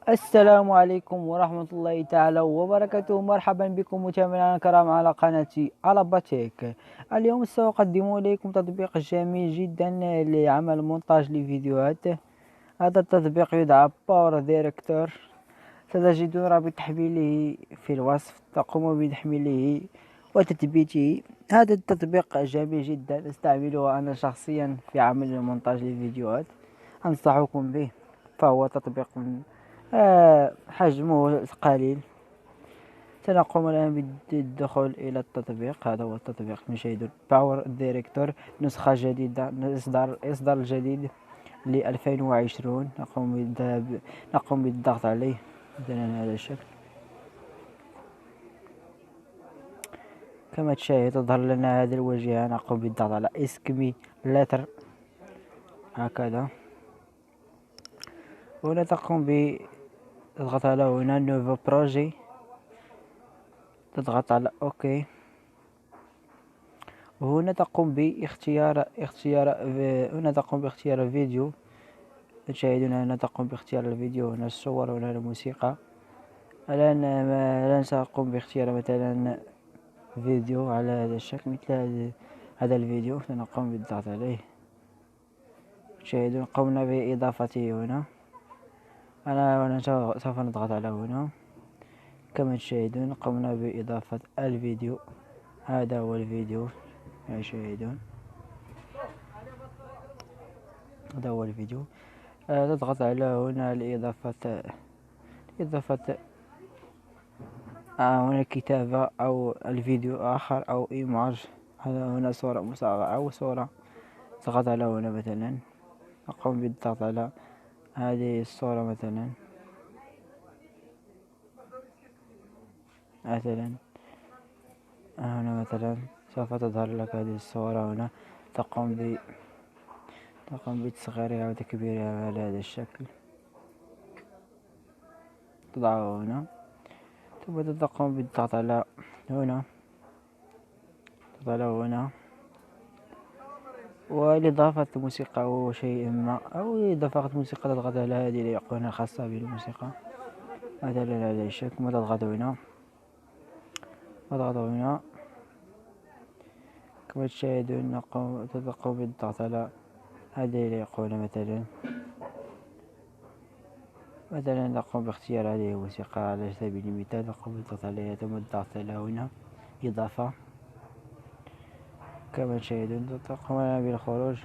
السلام عليكم ورحمة الله تعالى وبركاته. مرحبا بكم متابعينا الكرام على قناة علباتيك. اليوم سأقدم إليكم تطبيق جميل جدا لعمل مونتاج لفيديوهات. هذا التطبيق يدعى باور ديريكتور. ستجدون رابط تحميله في الوصف، تقوم بتحميله وتثبيته. هذا التطبيق جميل جدا، استعمله أنا شخصيا في عمل المونتاج للفيديوهات، أنصحكم به. فهو تطبيق حجمه قليل. سنقوم الآن بالدخول إلى التطبيق. هذا هو التطبيق، نشاهد باور ديريكتور، نسخة جديدة، إصدار الجديد ل 2020. نقوم بالضغط عليه مثلا هذا الشكل. كما تشاهد تظهر لنا هذه الواجهة. نقوم بالضغط على اسكمي لتر هكذا. هنا تقوم تضغط على هنا نوفو بروجي، تضغط على اوكي. وهنا تقوم باختيار فيديو. تشاهدون هنا تقوم باختيار الفيديو، هنا الصور وهنا الموسيقى. الآن سأقوم باختيار مثلا فيديو على هذا الشكل، مثل هذا الفيديو. سنقوم بالضغط عليه. تشاهدون قمنا بإضافته هنا. أنا سوف نضغط على هنا. كما تشاهدون قمنا بإضافة الفيديو. هذا هو الفيديو كما تشاهدون، هذا هو الفيديو. تضغط على هنا لإضافة هنا كتابة أو الفيديو آخر أو إيماج. هنا صورة مصغرة أو صورة. تضغط على هنا مثلا، أقوم بالضغط على هذه الصورة مثلا هنا مثلا سوف تظهر لك هذه الصورة. هنا تقوم بتصغيرها وتكبيرها على هذا الشكل. تضعه هنا ثم تقوم بالضغط على هنا، ولإضافة موسيقى أو شيء ما، أو إضافة موسيقى تضغط على هذه الأيقونة الخاصة بالموسيقى مثلا هذا الشكل. ثم تضغط هنا كما تشاهدون. تقوم بالضغط على هذه الأيقونة مثلا نقوم باختيار هذه الموسيقى على سبيل المثال. نقوم بالضغط عليها ثم الضغط على هنا إضافة. كما تشاهدون تقوم بالخروج.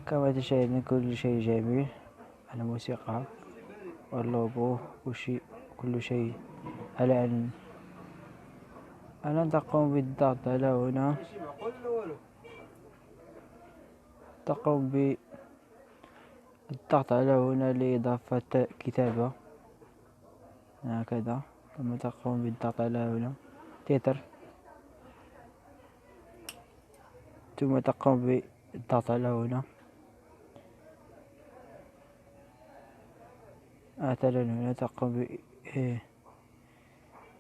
كما تشاهدون كل شيء جميل، الموسيقى واللوجو كل شيء. الآن تقوم بالضغط على هنا، لإضافة كتابة هكذا. ثم تقوم بالضغط على هنا تتر. ثم تقوم بالضغط على هنا مثلا.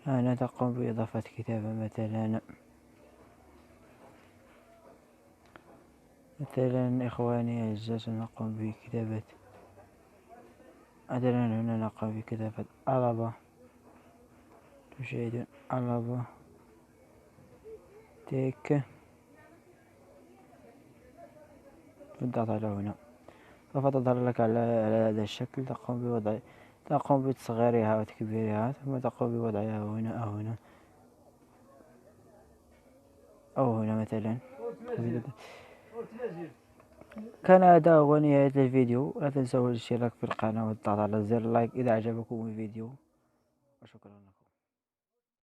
هنا تقوم بإضافة كتابة مثلا إخواني أعزاء. نقوم بكتابة مثلا هنا، نقوم بكتابة ألابا. تشاهدون ألابا تيك. بالضغط على هنا سوف تظهر لك على هذا الشكل. تقوم بتصغيرها وتكبيرها، ثم تقوم بوضعها هنا أو هنا مثلا. كان هذا هو نهاية الفيديو. لا تنسوا الاشتراك في القناة والضغط على زر لايك إذا أعجبكم الفيديو، وشكرا لكم.